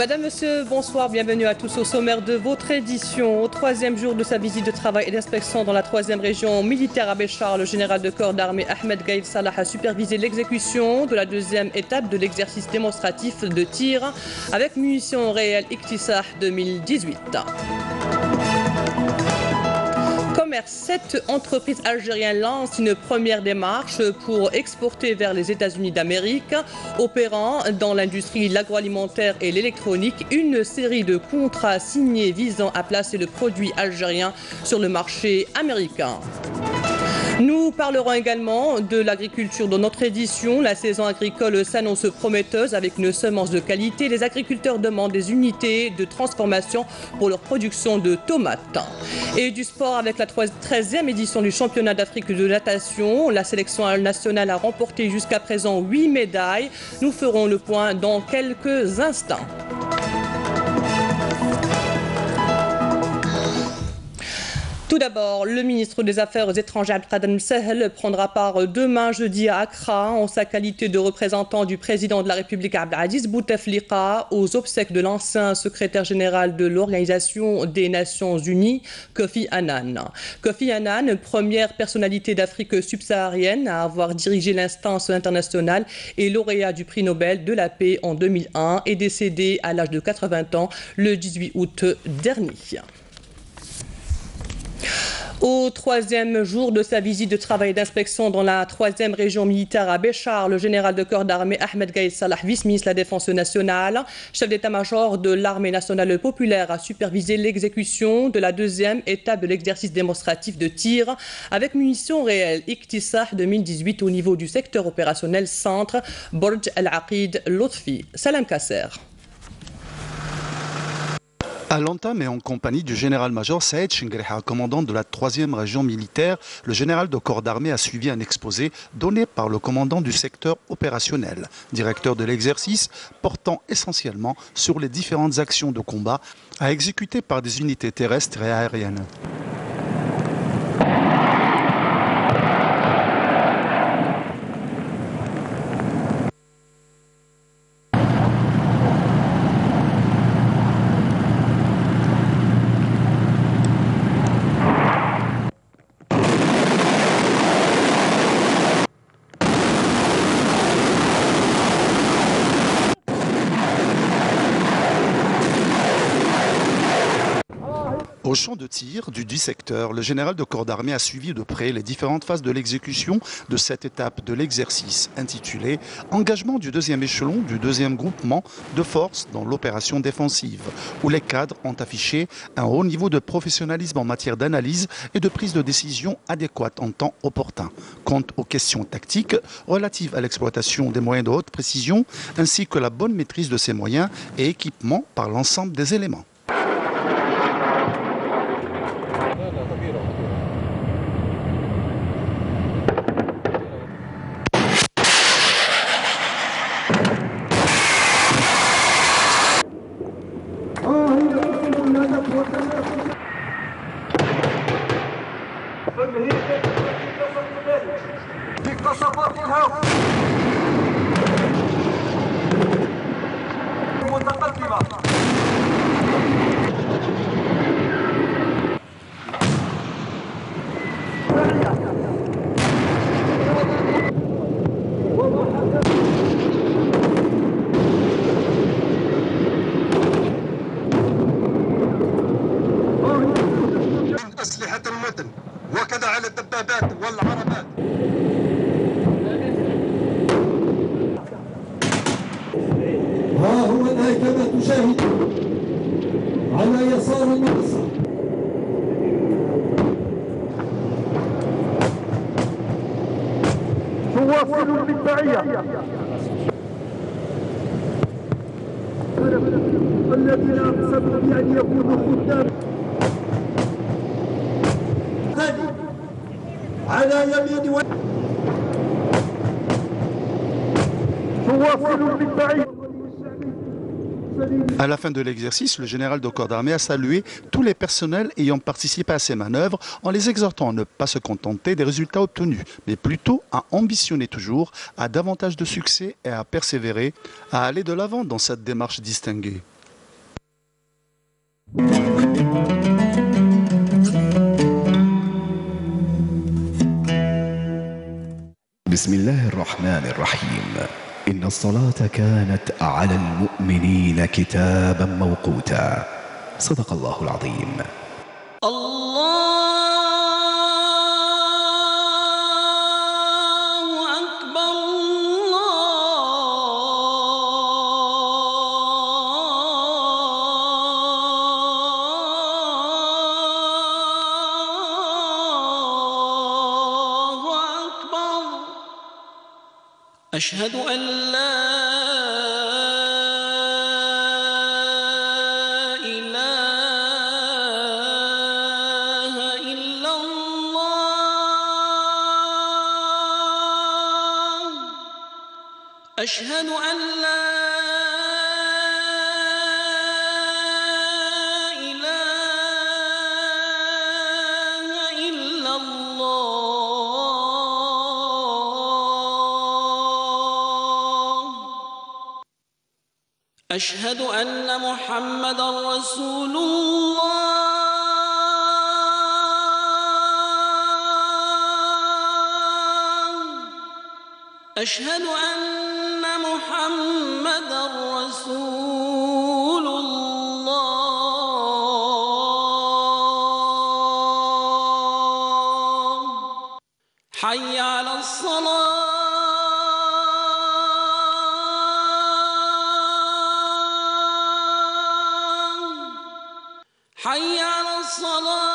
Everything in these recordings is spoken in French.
Madame, Monsieur, bonsoir, bienvenue à tous au sommaire de votre édition. Au troisième jour de sa visite de travail et d'inspection dans la 3e région militaire à Béchar, le général de corps d'armée Ahmed Gaïd Salah a supervisé l'exécution de la 2e étape de l'exercice démonstratif de tir avec munitions réelles Iqtisah 2018. Commerce, 7 entreprises algériennes lancent une première démarche pour exporter vers les États-Unis d'Amérique, opérant dans l'industrie, l'agroalimentaire et l'électronique. Une série de contrats signés visant à placer le produit algérien sur le marché américain. Nous parlerons également de l'agriculture dans notre édition. La saison agricole s'annonce prometteuse avec une semence de qualité. Les agriculteurs demandent des unités de transformation pour leur production de tomates. Et du sport avec la 13e édition du championnat d'Afrique de natation. La sélection nationale a remporté jusqu'à présent 8 médailles. Nous ferons le point dans quelques instants. Tout d'abord, le ministre des Affaires étrangères Abdelkader Sahel prendra part demain jeudi à Accra en sa qualité de représentant du président de la République Abdelaziz Bouteflika aux obsèques de l'ancien secrétaire général de l'Organisation des Nations Unies, Kofi Annan. Kofi Annan, première personnalité d'Afrique subsaharienne à avoir dirigé l'instance internationale et lauréat du prix Nobel de la paix en 2001, est décédé à l'âge de 80 ans le 18 août dernier. Au 3e jour de sa visite de travail et d'inspection dans la 3e région militaire à Béchar, le général de corps d'armée Ahmed Gaïd Salah, vice-ministre de la Défense nationale, chef d'état-major de l'armée nationale populaire, a supervisé l'exécution de la 2e étape de l'exercice démonstratif de tir avec munitions réelles Iqtisah 2018 au niveau du secteur opérationnel centre Borj Al-Aqid Lotfi. Salam Kasser. À l'entame et en compagnie du général-major Saïd Chengreha, commandant de la 3e région militaire, le général de corps d'armée a suivi un exposé donné par le commandant du secteur opérationnel, directeur de l'exercice, portant essentiellement sur les différentes actions de combat à exécuter par des unités terrestres et aériennes. Au champ de tir du 10 secteur, le général de corps d'armée a suivi de près les différentes phases de l'exécution de cette étape de l'exercice intitulée « Engagement du 2e échelon du 2e groupement de forces dans l'opération défensive » où les cadres ont affiché un haut niveau de professionnalisme en matière d'analyse et de prise de décision adéquate en temps opportun. Quant aux questions tactiques relatives à l'exploitation des moyens de haute précision ainsi que la bonne maîtrise de ces moyens et équipements par l'ensemble des éléments. أسلحة المتن وكذا على الدبابات والعربات. ها هنا كما تشاهد على يسار المنصة تواصل المدفعية الذين أقسموا بأن يكونوا خدام على يمين تواصل المدفعية. À la fin de l'exercice, le général de corps d'armée a salué tous les personnels ayant participé à ces manœuvres en les exhortant à ne pas se contenter des résultats obtenus, mais plutôt à ambitionner toujours à davantage de succès et à persévérer, à aller de l'avant dans cette démarche distinguée. بسم الله الرحمن الرحيم إن الصلاة كانت على المؤمنين كتابا موقوتا صدق الله العظيم. أشهد أن لا إله إلا الله أشهد أن لا إله إلا الله أشهد أن محمدًا رسول الله أشهد أن محمدًا رسول الله حي على الصلاة حي على الصلاة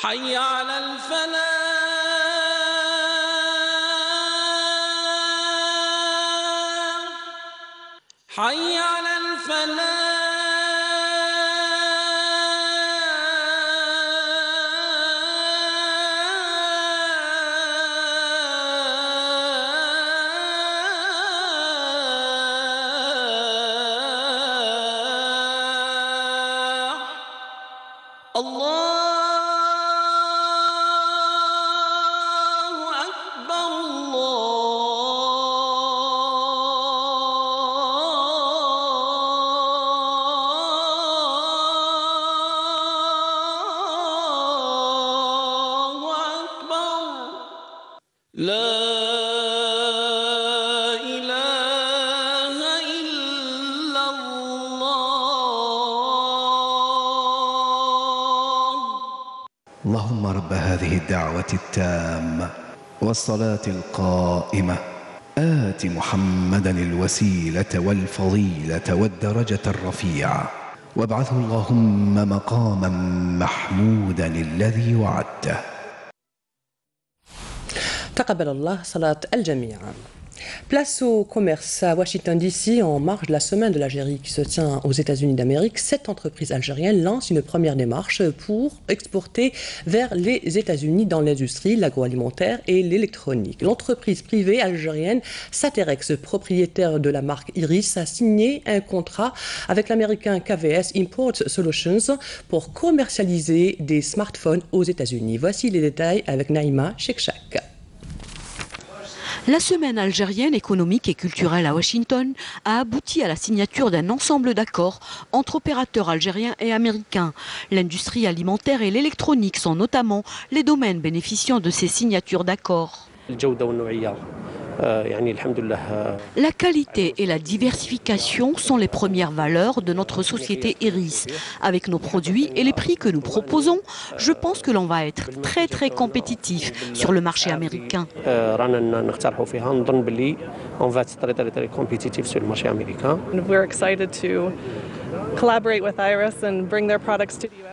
حي على الفلاح حي على الفلاح الله أكبر الله أكبر لا إله إلا الله اللهم رب هذه الدعوة التامة والصلاة القائمة آت محمدا الوسيلة والفضيلة والدرجة الرفيعة وابعثه اللهم مقاما محمودا الذي وعدته. تقبل الله صلاة الجميع. Place au commerce à Washington DC en marge de la semaine de l'Algérie qui se tient aux États-Unis d'Amérique. 7 entreprises algériennes lancent une première démarche pour exporter vers les États-Unis dans l'industrie, l'agroalimentaire et l'électronique. L'entreprise privée algérienne Saterex, propriétaire de la marque Iris, a signé un contrat avec l'américain KVS Import Solutions pour commercialiser des smartphones aux États-Unis. Voici les détails avec Naïma Chekchak. La semaine algérienne économique et culturelle à Washington a abouti à la signature d'un ensemble d'accords entre opérateurs algériens et américains. L'industrie alimentaire et l'électronique sont notamment les domaines bénéficiant de ces signatures d'accords. La qualité et la diversification sont les premières valeurs de notre société Iris. Avec nos produits et les prix que nous proposons, je pense que l'on va être très compétitif sur le marché américain.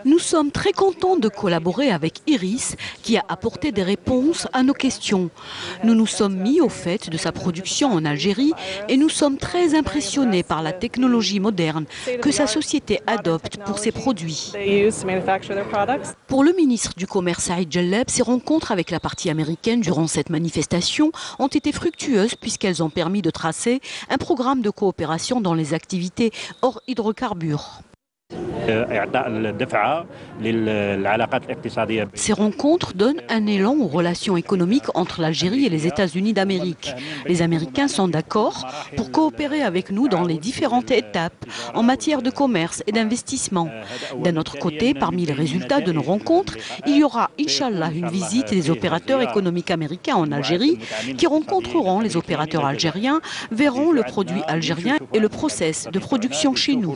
Nous sommes très contents de collaborer avec Iris qui a apporté des réponses à nos questions. Nous nous sommes mis au fait de sa production en Algérie et nous sommes très impressionnés par la technologie moderne que sa société adopte pour ses produits. Pour le ministre du Commerce Saïd Jelleb, ces rencontres avec la partie américaine durant cette manifestation ont été fructueuses puisqu'elles ont permis de tracer un programme de coopération dans les activités hors hydrocarbures. Ces rencontres donnent un élan aux relations économiques entre l'Algérie et les États-Unis d'Amérique. Les Américains sont d'accord pour coopérer avec nous dans les différentes étapes en matière de commerce et d'investissement. D'un autre côté, parmi les résultats de nos rencontres, il y aura, Inch'Allah, une visite des opérateurs économiques américains en Algérie qui rencontreront les opérateurs algériens, verront le produit algérien et le process de production chez nous.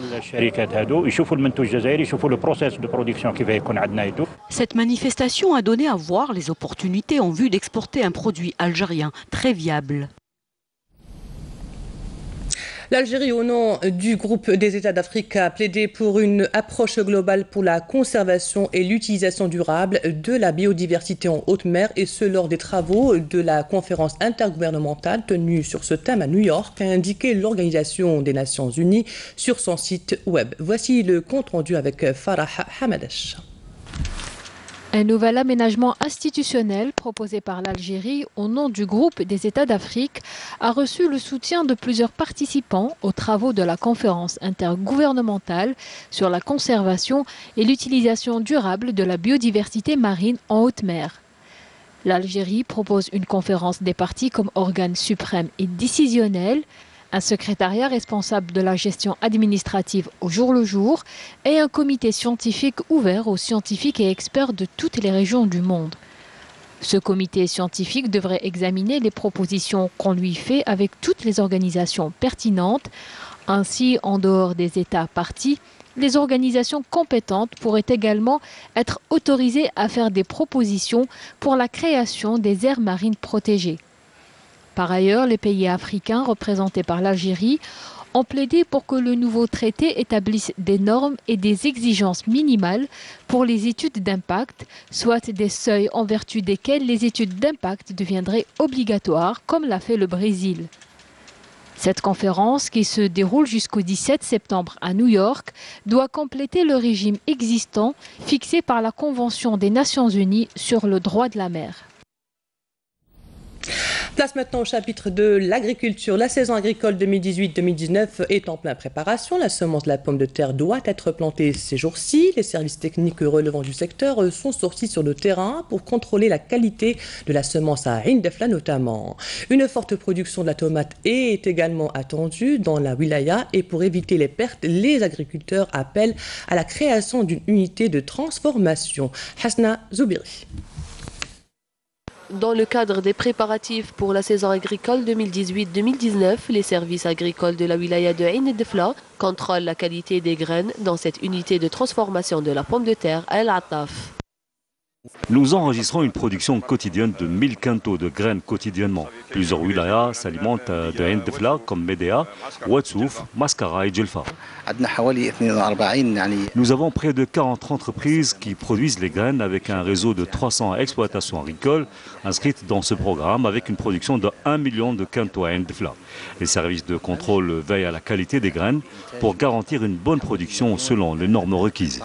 Cette manifestation a donné à voir les opportunités en vue d'exporter un produit algérien très viable. L'Algérie, au nom du groupe des États d'Afrique, a plaidé pour une approche globale pour la conservation et l'utilisation durable de la biodiversité en haute mer, et ce lors des travaux de la conférence intergouvernementale tenue sur ce thème à New York, a indiqué l'Organisation des Nations Unies sur son site web. Voici le compte rendu avec Farah Hamadesh. Un nouvel aménagement institutionnel proposé par l'Algérie au nom du groupe des États d'Afrique a reçu le soutien de plusieurs participants aux travaux de la conférence intergouvernementale sur la conservation et l'utilisation durable de la biodiversité marine en haute mer. L'Algérie propose une conférence des parties comme organe suprême et décisionnel, un secrétariat responsable de la gestion administrative au jour le jour et un comité scientifique ouvert aux scientifiques et experts de toutes les régions du monde. Ce comité scientifique devrait examiner les propositions qu'on lui fait avec toutes les organisations pertinentes. Ainsi, en dehors des États parties, les organisations compétentes pourraient également être autorisées à faire des propositions pour la création des aires marines protégées. Par ailleurs, les pays africains représentés par l'Algérie ont plaidé pour que le nouveau traité établisse des normes et des exigences minimales pour les études d'impact, soit des seuils en vertu desquels les études d'impact deviendraient obligatoires, comme l'a fait le Brésil. Cette conférence, qui se déroule jusqu'au 17 septembre à New York, doit compléter le régime existant fixé par la Convention des Nations Unies sur le droit de la mer. Place maintenant au chapitre de l'agriculture. La saison agricole 2018-2019 est en pleine préparation. La semence de la pomme de terre doit être plantée ces jours-ci. Les services techniques relevant du secteur sont sortis sur le terrain pour contrôler la qualité de la semence à Ain Defla notamment. Une forte production de la tomate est également attendue dans la wilaya, et pour éviter les pertes, les agriculteurs appellent à la création d'une unité de transformation. Hasna Zoubiri. Dans le cadre des préparatifs pour la saison agricole 2018-2019, les services agricoles de la wilaya de Ain Defla contrôlent la qualité des graines dans cette unité de transformation de la pomme de terre à El Attaf. Nous enregistrons une production quotidienne de 1000 quintaux de graines quotidiennement. Plusieurs wilayas s'alimentent de Ain Defla comme Médéa, Ouadsouf, Mascara et Djelfa. Nous avons près de 40 entreprises qui produisent les graines avec un réseau de 300 exploitations agricoles inscrites dans ce programme avec une production de 1 million de quintaux à Ain Defla. Les services de contrôle veillent à la qualité des graines pour garantir une bonne production selon les normes requises.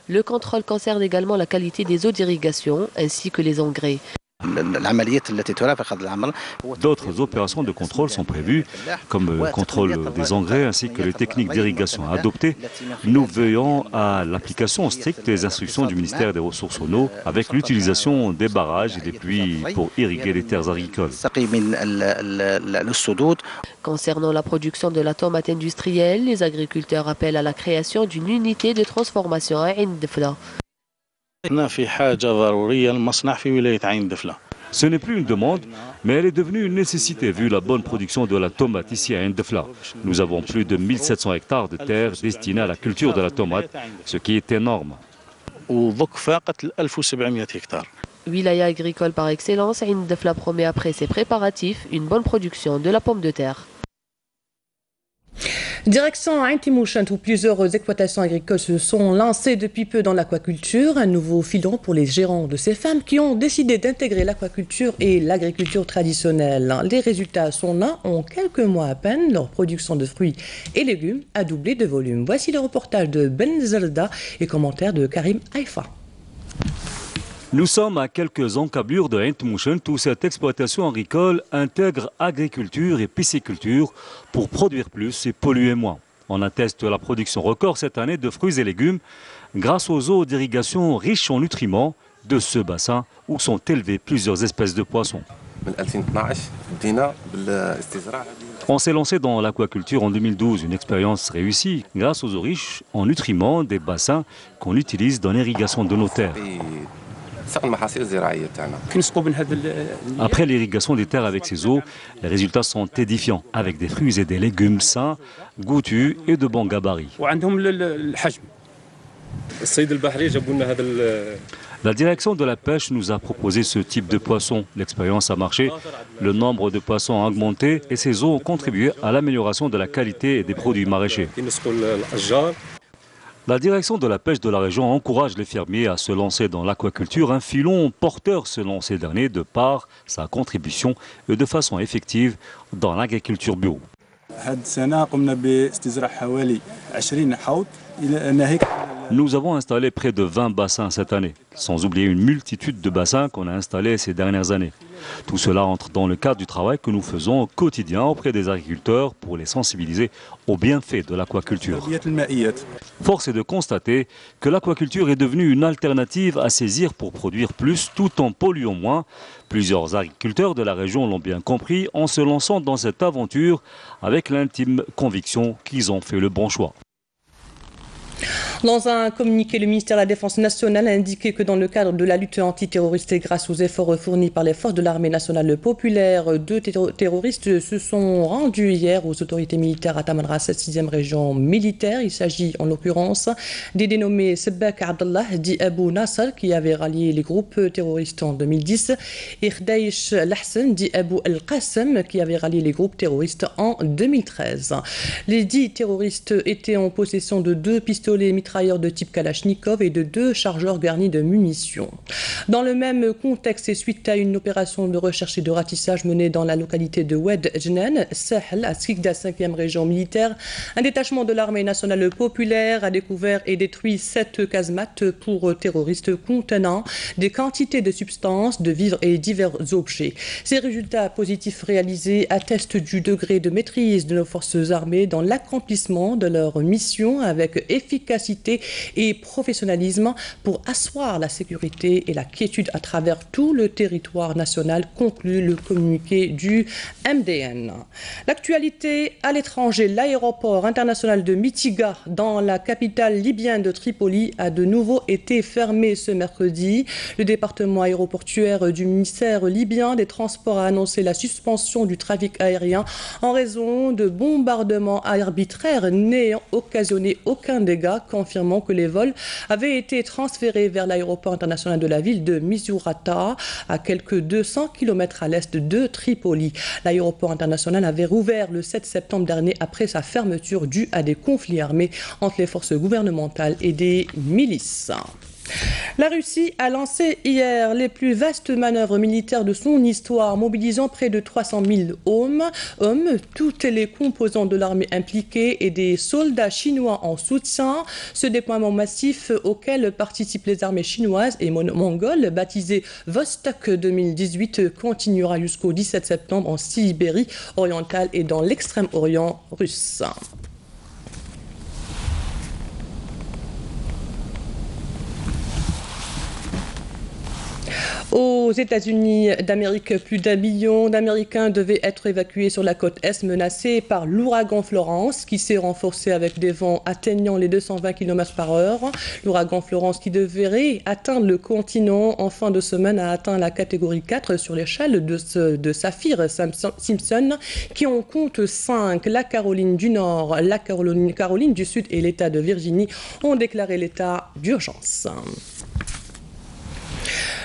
Le contrôle concerne également la qualité des eaux d'irrigation ainsi que les engrais. D'autres opérations de contrôle sont prévues, comme le contrôle des engrais ainsi que les techniques d'irrigation adoptées. Nous veillons à l'application stricte des instructions du ministère des Ressources en eau avec l'utilisation des barrages et des puits pour irriguer les terres agricoles. Concernant la production de la tomate industrielle, les agriculteurs appellent à la création d'une unité de transformation à Ain Defla. Ce n'est plus une demande, mais elle est devenue une nécessité vu la bonne production de la tomate ici à Ain Defla. Nous avons plus de 1700 hectares de terre destinés à la culture de la tomate, ce qui est énorme. Wilaya agricole par excellence, Ain Defla promet après ses préparatifs une bonne production de la pomme de terre. Direction Ain Timouchent, où plusieurs exploitations agricoles se sont lancées depuis peu dans l'aquaculture. Un nouveau filon pour les gérants de ces femmes qui ont décidé d'intégrer l'aquaculture et l'agriculture traditionnelle. Les résultats sont là. En quelques mois à peine, leur production de fruits et légumes a doublé de volume. Voici le reportage de Ben Zelda et commentaire de Karim Haïfa. Nous sommes à quelques encablures de Ain Tmouchent où cette exploitation agricole intègre agriculture et pisciculture pour produire plus et polluer moins. On atteste la production record cette année de fruits et légumes grâce aux eaux d'irrigation riches en nutriments de ce bassin où sont élevées plusieurs espèces de poissons. On s'est lancé dans l'aquaculture en 2012, une expérience réussie grâce aux eaux riches en nutriments des bassins qu'on utilise dans l'irrigation de nos terres. Après l'irrigation des terres avec ces eaux, les résultats sont édifiants, avec des fruits et des légumes sains, goûtus et de bon gabarit. La direction de la pêche nous a proposé ce type de poisson. L'expérience a marché, le nombre de poissons a augmenté et ces eaux ont contribué à l'amélioration de la qualité des produits maraîchers. La direction de la pêche de la région encourage les fermiers à se lancer dans l'aquaculture, un filon porteur selon ces derniers de par sa contribution et de façon effective dans l'agriculture bio. Nous avons installé près de 20 bassins cette année, sans oublier une multitude de bassins qu'on a installés ces dernières années. Tout cela entre dans le cadre du travail que nous faisons au quotidien auprès des agriculteurs pour les sensibiliser aux bienfaits de l'aquaculture. Force est de constater que l'aquaculture est devenue une alternative à saisir pour produire plus tout en polluant moins. Plusieurs agriculteurs de la région l'ont bien compris en se lançant dans cette aventure avec l'intime conviction qu'ils ont fait le bon choix. Dans un communiqué, le ministère de la Défense nationale a indiqué que dans le cadre de la lutte antiterroriste et grâce aux efforts fournis par les forces de l'armée nationale populaire, 2 terroristes se sont rendus hier aux autorités militaires à Tamanrasset, 6e région militaire. Il s'agit en l'occurrence des dénommés Sebak Abdallah, dit Abou Nasser, qui avait rallié les groupes terroristes en 2010, et Khdaish Lahsen, dit Abou El-Qassem, qui avait rallié les groupes terroristes en 2013. Les 10 terroristes étaient en possession de 2 pistolets mitrailleurs de type Kalachnikov et de 2 chargeurs garnis de munitions. Dans le même contexte et suite à une opération de recherche et de ratissage menée dans la localité de Oued Jnan, Sahel, à Skikda, 5e région militaire, un détachement de l'armée nationale populaire a découvert et détruit 7 casemates pour terroristes contenant des quantités de substances, de vivres et divers objets. Ces résultats positifs réalisés attestent du degré de maîtrise de nos forces armées dans l'accomplissement de leur mission avec efficacité et professionnalisme pour asseoir la sécurité et la quiétude à travers tout le territoire national, conclut le communiqué du MDN. L'actualité à l'étranger, l'aéroport international de Mitiga dans la capitale libyenne de Tripoli a de nouveau été fermé ce mercredi. Le département aéroportuaire du ministère libyen des Transports a annoncé la suspension du trafic aérien en raison de bombardements arbitraires n'ayant occasionné aucun dégât, confirmant que les vols avaient été transférés vers l'aéroport international de la ville de Misurata, à quelques 200 km à l'est de Tripoli. L'aéroport international avait rouvert le 7 septembre dernier après sa fermeture due à des conflits armés entre les forces gouvernementales et des milices. La Russie a lancé hier les plus vastes manœuvres militaires de son histoire, mobilisant près de 300 000 hommes, toutes les composantes de l'armée impliquées et des soldats chinois en soutien. Ce déploiement massif auquel participent les armées chinoises et mongoles, baptisé Vostok 2018, continuera jusqu'au 17 septembre en Sibérie orientale et dans l'extrême-orient russe. Aux États-Unis d'Amérique, plus d'1 million d'Américains devaient être évacués sur la côte est menacée par l'ouragan Florence qui s'est renforcé avec des vents atteignant les 220 km/h. L'ouragan Florence qui devrait atteindre le continent en fin de semaine a atteint la catégorie 4 sur l'échelle de Saffir-Simpson qui en compte 5. La Caroline du Nord, la Caroline du Sud et l'État de Virginie ont déclaré l'état d'urgence.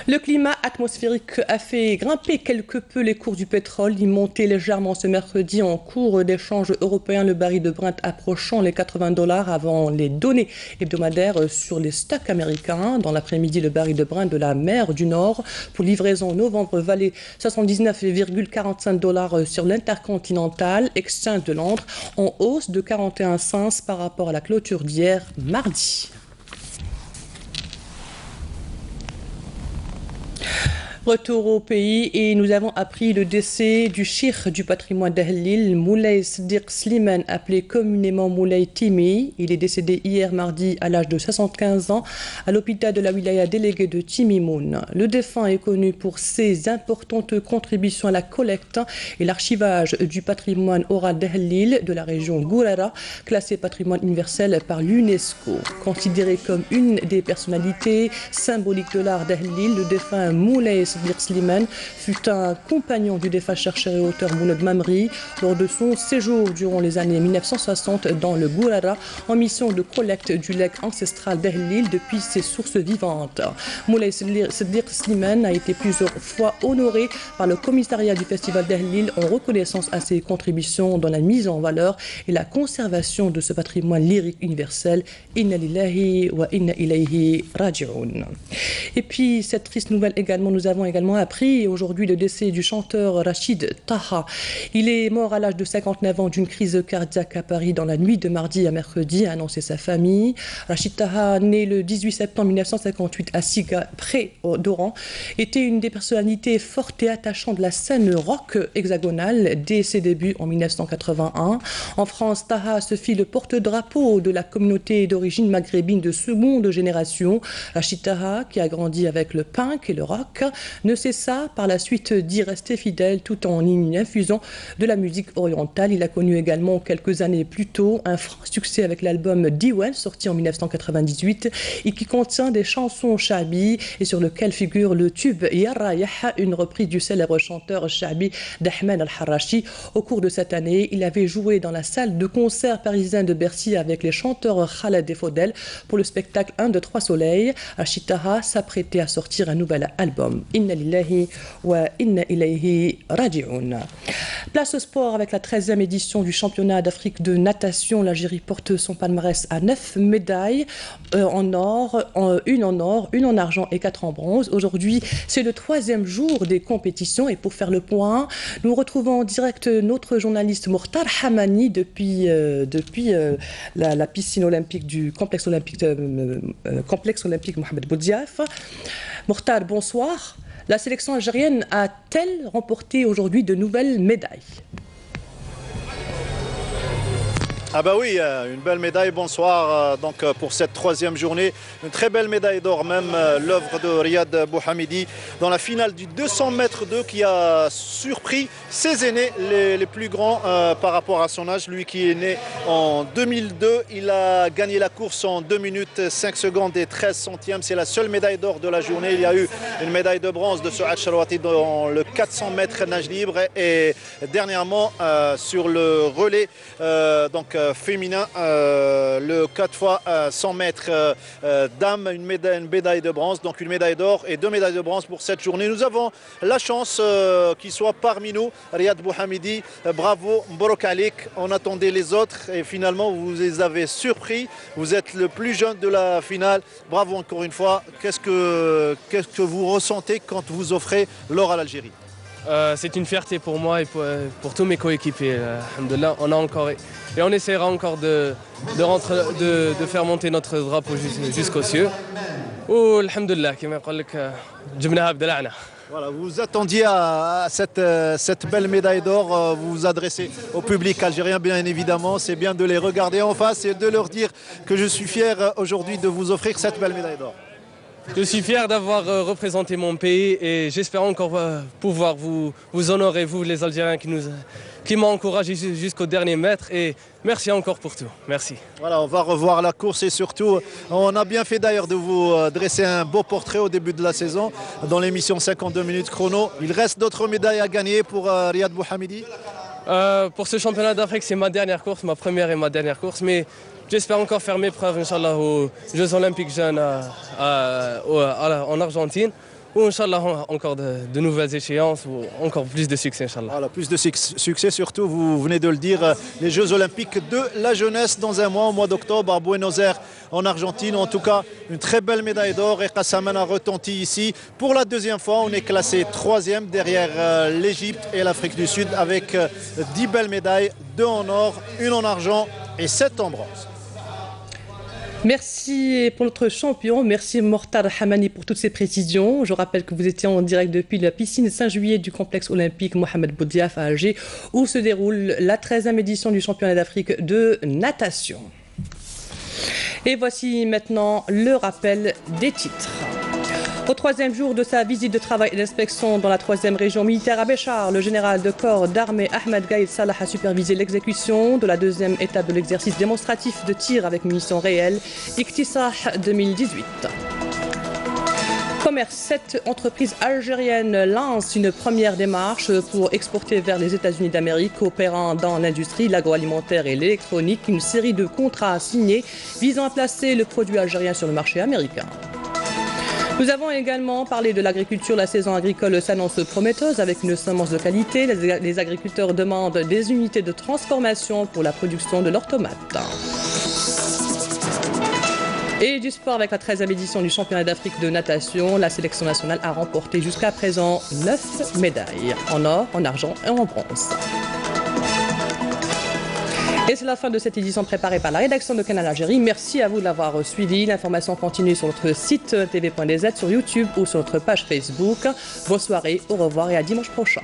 Le climat atmosphérique a fait grimper quelque peu les cours du pétrole. Il montait légèrement ce mercredi en cours d'échange européen, le baril de Brent approchant les $80 avant les données hebdomadaires sur les stocks américains. Dans l'après-midi, le baril de Brent de la mer du Nord pour livraison novembre valait $79,45 sur l'intercontinental exchange de Londres, en hausse de 41 cents par rapport à la clôture d'hier mardi. Retour au pays et nous avons appris le décès du cheikh du patrimoine d'Ahlil, Moulay Sdiq Slimane, appelé communément Moulay Timi. Il est décédé hier mardi à l'âge de 75 ans à l'hôpital de la wilaya déléguée de Timimoun. Le défunt est connu pour ses importantes contributions à la collecte et l'archivage du patrimoine oral d'Ahlil de la région Gourara, classé patrimoine universel par l'UNESCO. Considéré comme une des personnalités symboliques de l'art d'Ahlil, le défunt Moulay Sdiq Slimane fut un compagnon du défunt chercheur et auteur Moulad Mamri lors de son séjour durant les années 1960 dans le Gourara en mission de collecte du legs ancestral d'Ahlil depuis ses sources vivantes. Moulay Sdiq Slimane a été plusieurs fois honoré par le commissariat du festival d'Ahlil en reconnaissance à ses contributions dans la mise en valeur et la conservation de ce patrimoine lyrique universel. Inna lillahi wa inna ilayhi raji'un. Et puis cette triste nouvelle également, nous avons également appris aujourd'hui le décès du chanteur Rachid Taha. Il est mort à l'âge de 59 ans d'une crise cardiaque à Paris dans la nuit de mardi à mercredi, a annoncé sa famille. Rachid Taha, né le 18 septembre 1958 à Siga, près d'Oran, était une des personnalités fortes et attachantes de la scène rock hexagonale dès ses débuts en 1981. En France, Taha se fit le porte-drapeau de la communauté d'origine maghrébine de seconde génération. Rachid Taha, qui a grandi avec le punk et le rock, ne cessa par la suite d'y rester fidèle tout en y infusant de la musique orientale. Il a connu également quelques années plus tôt un franc succès avec l'album Diwan, sorti en 1998 et qui contient des chansons shabi et sur lequel figure le tube Yarra Yaha, une reprise du célèbre chanteur shabi d'Ahmed Al-Harashi. Au cours de cette année, il avait joué dans la salle de concert parisienne de Bercy avec les chanteurs Khaled et Faudel pour le spectacle 1, 2, 3 Soleil. Rachid Taha s'apprêtait à sortir un nouvel album. Inna lillahi wa inna ilayhi raji'un. Place au sport avec la 13e édition du championnat d'Afrique de natation. L'Algérie porte son palmarès à 9 médailles en or, une en argent et 4 en bronze. Aujourd'hui, c'est le 3e jour des compétitions et pour faire le point, nous retrouvons en direct notre journaliste Mokhtar Hamani depuis la piscine olympique du complexe olympique Mohamed Boudiaf. Mokhtar, bonsoir. La sélection algérienne a-t-elle remporté aujourd'hui de nouvelles médailles ? Ah bah oui, une belle médaille, bonsoir donc pour cette 3e journée, une très belle médaille d'or même, l'œuvre de Riyad Bouhamidi dans la finale du 200 mètres 2 qui a surpris ses aînés les plus grands par rapport à son âge. Lui qui est né en 2002, il a gagné la course en 2 minutes 5 secondes et 13 centièmes, c'est la seule médaille d'or de la journée. Il y a eu une médaille de bronze de Souad Charouati dans le 400 mètres nage libre et dernièrement sur le relais féminin, le 4 fois 100 mètres dames, une médaille de bronze, donc une médaille d'or et 2 médailles de bronze pour cette journée. Nous avons la chance qu'il soit parmi nous, Riyad Bouhamidi, bravo, Mborok Alik, on attendait les autres et finalement vous les avez surpris, vous êtes le plus jeune de la finale, bravo encore une fois. Qu'est-ce que vous ressentez quand vous offrez l'or à l'Algérie? C'est une fierté pour moi et pour tous mes coéquipiers. Alhamdoulilah, on a encore et on essaiera encore de faire monter notre drapeau jusqu'aux cieux. Oh, alhamdoulilah, voilà, vous attendiez à cette belle médaille d'or, vous vous adressez au public algérien bien évidemment, c'est bien de les regarder en face et de leur dire que je suis fier aujourd'hui de vous offrir cette belle médaille d'or. Je suis fier d'avoir représenté mon pays et j'espère encore pouvoir vous honorer, vous les Algériens qui m'ont encouragé jusqu'au dernier mètre et merci encore pour tout. Merci. Voilà, on va revoir la course et surtout, on a bien fait d'ailleurs de vous dresser un beau portrait au début de la saison dans l'émission 52 minutes chrono. Il reste d'autres médailles à gagner pour Riyad Bouhamidi. Pour ce championnat d'Afrique, c'est ma dernière course, ma première et ma dernière course, mais j'espère encore faire mes preuves, Inch'Allah, aux Jeux Olympiques jeunes en Argentine. Ou Inch'Allah, encore de nouvelles échéances, ou encore plus de succès, Inch'Allah. Voilà, plus de succès, surtout, vous venez de le dire, les Jeux Olympiques de la jeunesse dans un mois, au mois d'octobre, à Buenos Aires, en Argentine. En tout cas, une très belle médaille d'or. Et Kassaman a retenti ici. Pour la 2e fois, on est classé 3e derrière l'Égypte et l'Afrique du Sud avec 10 belles médailles, 2 en or, 1 en argent et 7 en bronze. Merci pour notre champion, merci Mortar Hamani pour toutes ces précisions. Je rappelle que vous étiez en direct depuis la piscine Saint-Juillet du complexe olympique Mohamed Boudiaf à Alger, où se déroule la 13e édition du championnat d'Afrique de natation. Et voici maintenant le rappel des titres. Au troisième jour de sa visite de travail et d'inspection dans la 3e région militaire à Béchar, le général de corps d'armée Ahmed Gaïd Salah a supervisé l'exécution de la 2e étape de l'exercice démonstratif de tir avec munitions réelles, Iktisah 2018. Commerce, 7 entreprises algériennes lancent une première démarche pour exporter vers les États-Unis d'Amérique, opérant dans l'industrie, l'agroalimentaire et l'électronique, une série de contrats signés visant à placer le produit algérien sur le marché américain. Nous avons également parlé de l'agriculture. La saison agricole s'annonce prometteuse avec une semence de qualité. Les agriculteurs demandent des unités de transformation pour la production de leurs tomates. Et du sport avec la 13e édition du championnat d'Afrique de natation. La sélection nationale a remporté jusqu'à présent 9 médailles en or, en argent et en bronze. Et c'est la fin de cette édition préparée par la rédaction de Canal Algérie. Merci à vous de l'avoir suivi. L'information continue sur notre site tv.dz, sur YouTube ou sur notre page Facebook. Bonne soirée, au revoir et à dimanche prochain.